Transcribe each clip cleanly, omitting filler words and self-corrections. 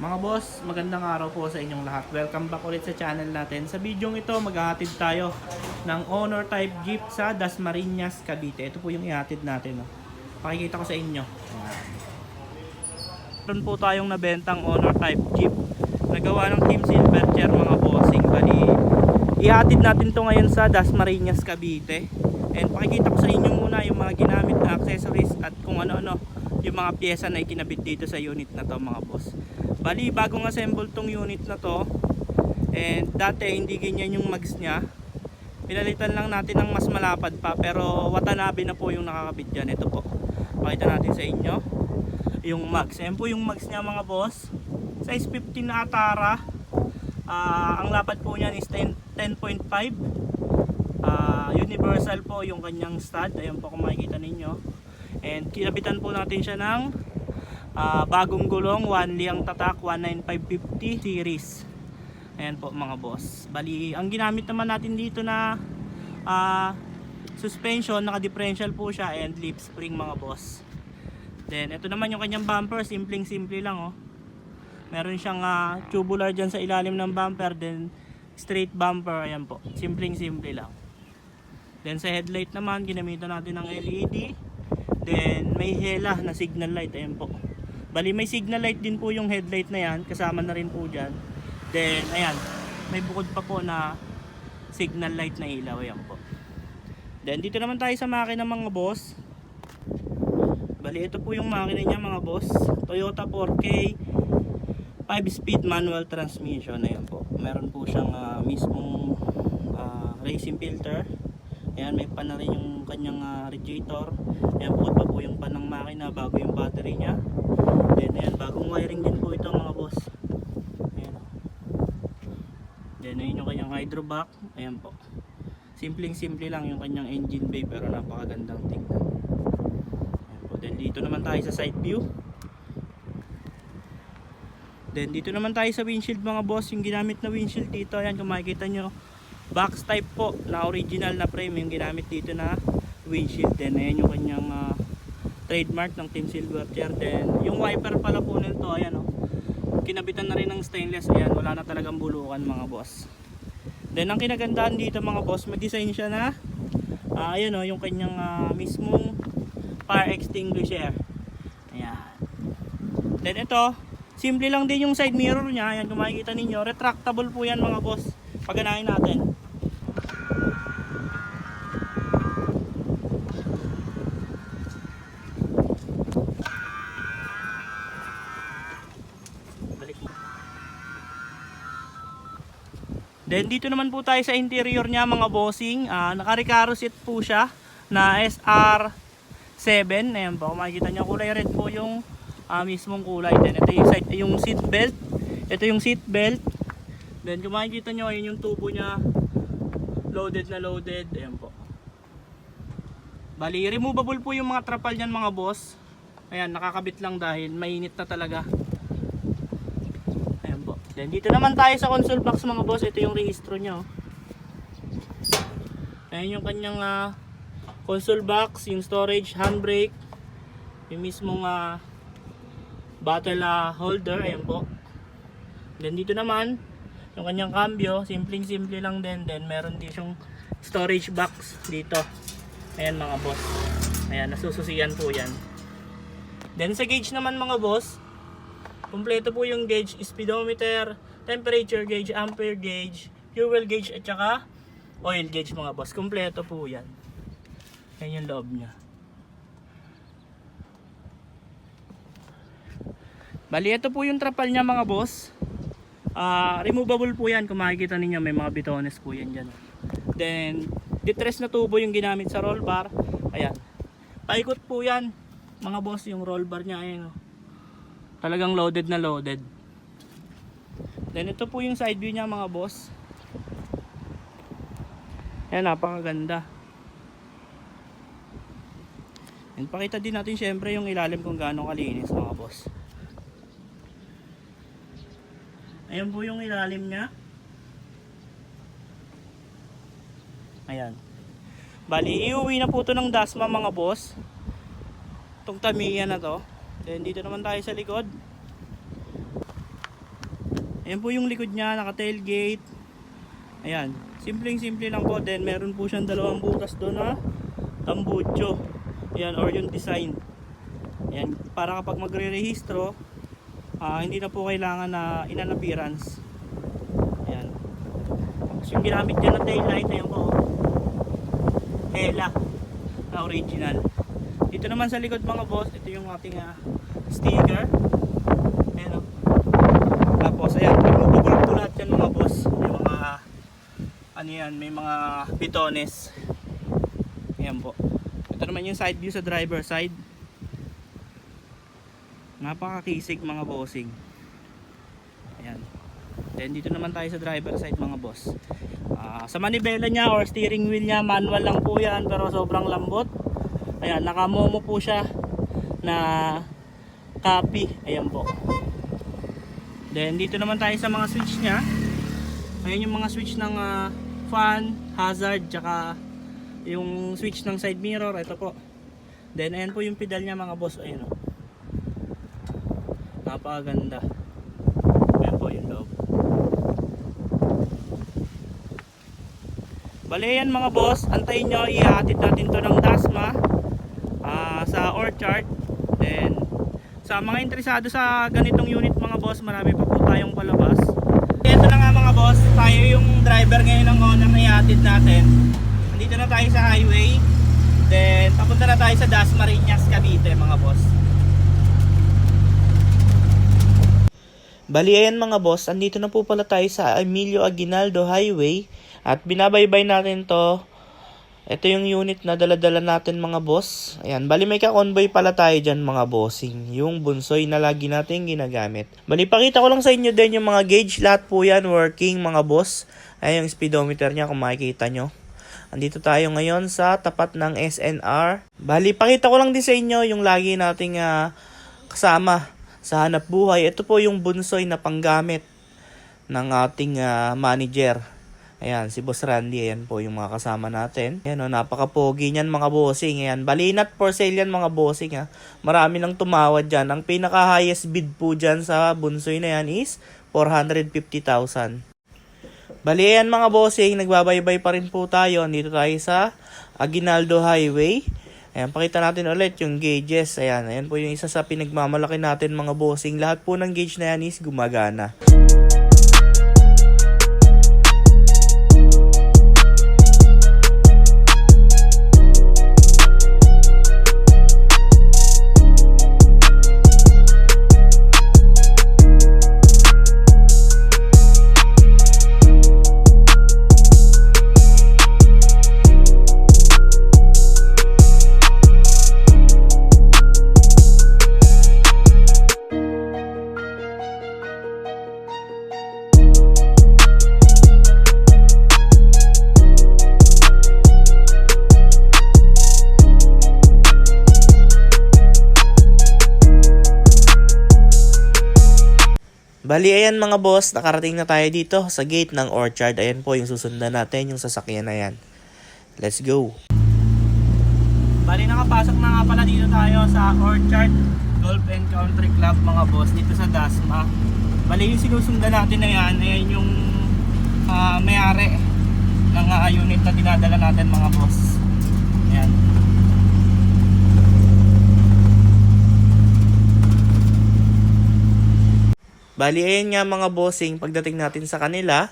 Mga boss, magandang araw po sa inyong lahat. Welcome back ulit sa channel natin. Sa video ito, maghahatid tayo ng Honor type Jeep sa Dasmariñas, Cavite. Ito po yung ihatid natin. Pakikita ko sa inyo. Meron po tayong nabentang Honor type Jeep. Nagawa ng Team Silverchair mga bossing. Bali, ihatid natin to ngayon sa Dasmariñas, Cavite. And pakikita ko sa inyo muna yung mga ginamit na accessories at kung ano-ano yung mga pyesa na ikinabit dito sa unit na to mga boss. Bali, bagong assemble tong unit na to. And dati hindi ganyan yung mags niya. Pinalitan lang natin ng mas malapad pa, pero Watanabe na po yung nakakabit dyan. Ito po, pakita natin sa inyo yung mags. Ayan po yung mags niya mga boss. Size 15 na Atara. Ang lapad po niyan is 10.5. Universal po yung kanyang stud. Ayan po kung makikita ninyo. And kinabitan po natin siya ng bagong gulong, 1 liang tatak 19550 series. Ayan po mga boss. Bali, ang ginamit naman natin dito na suspension, naka differential po siya and lip spring mga boss. Then ito naman yung kanyang bumper, simpleng simple lang oh. Meron siyang tubular dyan sa ilalim ng bumper, then straight bumper. Ayan po, simpleng simple lang. Then sa headlight naman, ginamitan natin ng LED. Then may hela na signal light. Ayan po. Bali, may signal light din po yung headlight na yan, kasama na rin po dyan. Then ayan, may bukod pa po na signal light na ilaw. Ayan po. Then dito naman tayo sa makina mga boss. Bali, ito po yung makina niya mga boss. Toyota 4K 5-speed manual transmission. Ayan po. Meron po siyang mismong racing filter. Ayan, may pan na rin yung kanyang radiator. Ayan, bukod pa po yung pan ng makina bago yung battery nya. Then ayan, bagong wiring din po ito mga boss. Ayan. Then ayun yung kanyang hydrovac. Ayan po. Simpleng simple lang yung kanyang engine bay, pero napakagandang tingnan. Ayan po. Then dito naman tayo sa side view. Then dito naman tayo sa windshield mga boss. Yung ginamit na windshield dito, ayan kung makikita nyo, box type po na original na frame yung ginamit dito na windshield. Then ayan yung kanyang trademark ng Team Silverchair. Then yung wiper pala po nito, ayan oh, kinabitan na rin ng stainless. Ayan, wala na talagang bulukan mga boss. Then ang kinagandaan dito mga boss, may design siya na ayan oh, yung kanyang mismong fire extinguisher. Ayan. Then ito, simple lang din yung side mirror nya. Ayan kung makikita ninyo, retractable po yan mga boss. Paganahin natin. Then dito naman po tayo sa interior niya mga bossing. Naka-Recaro seat po siya na SR7. Ayan po, kung makikita nyo, kulay red po yung mismong kulay. Then ito yung seat belt. Ito yung seat belt. Then kung makikita nyo, ayun yung tubo nya, loaded na loaded. Ayan po. Bali, removable po yung mga trapal nyan mga boss. Ayan, nakakabit lang dahil mainit na talaga. Ayan po. Then dito naman tayo sa console box mga boss. Ito yung rehistro nya. Ayan yung kanyang console box, yung storage, handbrake, yung mismong bottle holder. Ayan po. Then dito naman yung kanyang cambio, simple lang din. Then meron din yung storage box dito. Ayan mga boss. Ayan, nasususian po yan. Then sa gauge naman mga boss, kumpleto po yung gauge, speedometer, temperature gauge, ampere gauge, fuel gauge at saka oil gauge mga boss. Kumpleto po yan. Ayan yung loob nya. Bali, ito po yung trapal nya mga boss. Removable po yan. Kung makikita ninyo, may mga bitones po yan dyan. Then detress na tubo yung ginamit sa roll bar. Ayan, Paikot po yan mga boss, yung roll bar nya ayun, oh. Talagang loaded na loaded. Then ito po yung side view nya mga boss. Ayan, napakaganda. And pakita din natin syempre yung ilalim kung gaano kalinis mga boss. Ayan po yung ilalim nya. Ayan. Bali, iuwi na po ito ng Dasma mga boss. Itong Tamiya na to. Then dito naman tayo sa likod. Ayan po yung likod nya, naka tailgate. Ayan, simpleng-simple lang po. Then meron po siyang dalawang butas doon na tambucho. Ayan, or yung design. Ayan, para kapag magre-rehistro, hindi na po kailangan na in-an appearance. Ayan. Tapos yung ginamit dyan na tail light, ayan po. Hela na original. Dito naman sa likod mga boss, ito yung ating sticker. Ayan, oh. Tapos ayan, removable po lahat yan mga boss. May mga ano yan, may mga bitones. Ayan po. Ito naman yung side view sa driver side. Napakakisig mga bossing. Ayan. Then dito naman tayo sa driver side mga boss. Sa manibela nya or steering wheel nya, manual lang po yan pero sobrang lambot. Ayan, nakamomo po siya na copy. Ayan po. Then dito naman tayo sa mga switch nya. Ayan yung mga switch ng fan, hazard, tsaka yung switch ng side mirror. Ito po. Then ayan po yung pedal nya mga boss. Ayan o. Napakaganda. Ayan po yung loob. Bale yan mga boss, antayin nyo, ihatid natin to ng Dasma sa Orchard. Then sa mga interesado sa ganitong unit mga boss, marami pa po tayong palabas. Ito na nga mga boss, tayo yung driver ngayon ng owner na ihatid natin. Nandito na tayo sa highway. Then papunta na tayo sa Dasmariñas, Cavite mga boss. Bali ayan mga boss, andito na po pala tayo sa Emilio Aguinaldo Highway at binabaybay natin to. Ito yung unit na daladala natin mga boss. Ayan, bali may ka-convoy pala tayo dyan mga bossing, yung bunsoy na lagi natin ginagamit. Bali pakita ko lang sa inyo din yung mga gauge, lahat po yan working mga boss. Ayan yung speedometer nya kung makikita nyo. Andito tayo ngayon sa tapat ng SNR. Bali pakita ko lang din sa inyo yung lagi nating kasama sa hanap buhay. Ito po yung bunsoy na panggamit ng ating manager. Ayan, si Boss Randy. Ayan po yung mga kasama natin. Ayan o, napaka-pogi niyan mga bossing. Ayan, bali not for sale yan mga bossing ha. Marami nang tumawad dyan. Ang pinaka-highest bid po dyan sa bunsoy na yan is 450,000. Bali ayan mga bossing, nagbabaybay pa rin po tayo. Dito tayo sa Aguinaldo Highway. Ayan, pakita natin ulit yung gauges. Ayan, ayan po yung isa sa pinagmamalaki natin mga bossing. Lahat po ng gauge na yan is gumagana. Bali, ayan mga boss, nakarating na tayo dito sa gate ng Orchard. Ayan po yung susundan natin, yung sasakyan na yan. Let's go! Bali, nakapasok na nga pala dito tayo sa Orchard Golf and Country Club mga boss, dito sa Dasma. Bali, yung sinusundan natin na yan, ayan yung may-ari ng unit na dinadala natin mga boss. Ayan. Bali, ayan nga mga bossing, pagdating natin sa kanila,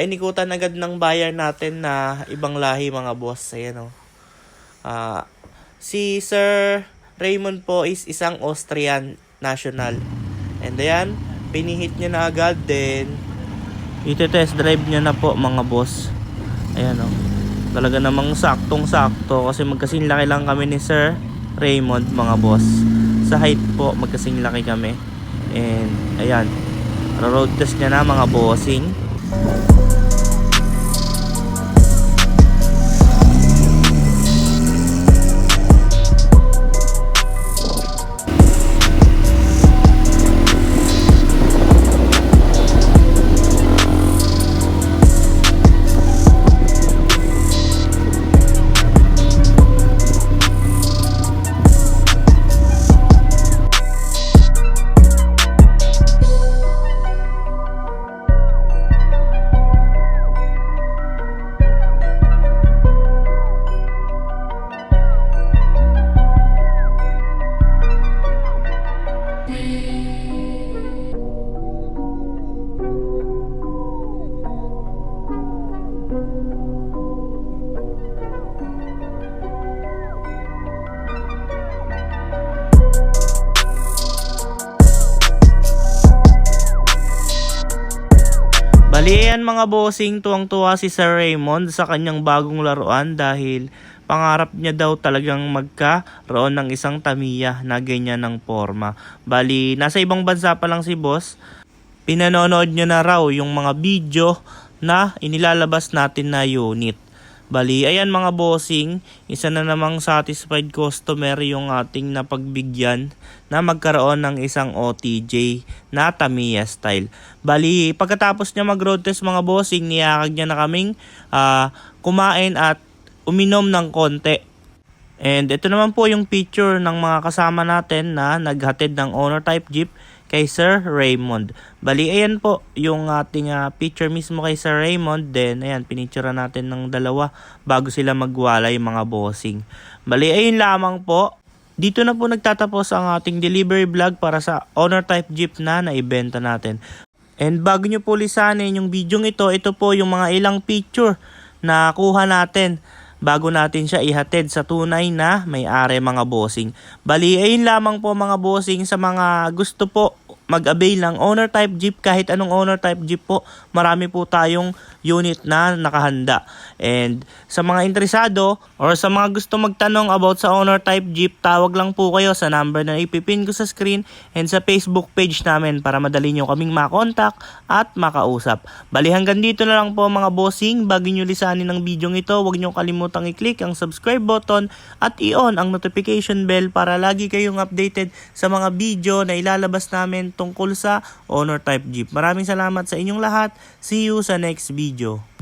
inikutan agad ng buyer natin na ibang lahi mga boss. Ayan o. Si Sir Raymond po is isang Austrian national. And ayan, pinihit niya na agad, then ite-test drive niya na po mga boss. Ayan o. Talaga namang saktong-sakto kasi magkasinlaki lang kami ni Sir. Raymond mga boss. Sa height po, magkasing laki kami. And ayan, road test niya na mga bossing. Bali yan mga bossing, tuwang-tuwa si Sir Raymond sa kanyang bagong laruan dahil pangarap niya daw talagang magkaroon ng isang Tamiya na ganyan ng forma. Bali, nasa ibang bansa pa lang si boss, pinanonood niya na raw yung mga video na inilalabas natin na unit. Bali, ayan mga bossing, isa na namang satisfied customer yung ating napagbigyan na magkaroon ng isang OTJ na Tamiya style. Bali, pagkatapos niya mag-road test mga bossing, niyakag niya na kaming kumain at uminom ng konti. And ito naman po yung picture ng mga kasama natin na naghatid ng owner type jeep kay Sir Raymond. Bali, ayan po yung ating picture mismo kay Sir Raymond. Then, ayan, pinicture natin ng dalawa bago sila magwalay mga bossing. Bali, ayun lamang po. Dito na po nagtatapos ang ating delivery vlog para sa owner type jeep na naibenta natin. And bago nyo po lisanin yung video ito po yung mga ilang picture na kuha natin bago natin siya ihatid sa tunay na may-ari mga bossing. Bali, ayun lamang po mga bossing, sa mga gusto po mag-avail ng owner type jeep, kahit anong owner type jeep po, marami po tayong unit na nakahanda. And sa mga interesado or sa mga gusto magtanong about sa owner type jeep, tawag lang po kayo sa number na ipipin ko sa screen and sa Facebook page namin para madali nyo kaming makontak at makausap. Bali, hanggang dito na lang po mga bossing. Bago nyo lisanin ng video ito, huwag nyo kalimutang i-click ang subscribe button at i-on ang notification bell para lagi kayong updated sa mga video na ilalabas namin tungkol sa owner type jeep. Maraming salamat sa inyong lahat. See you sa next video.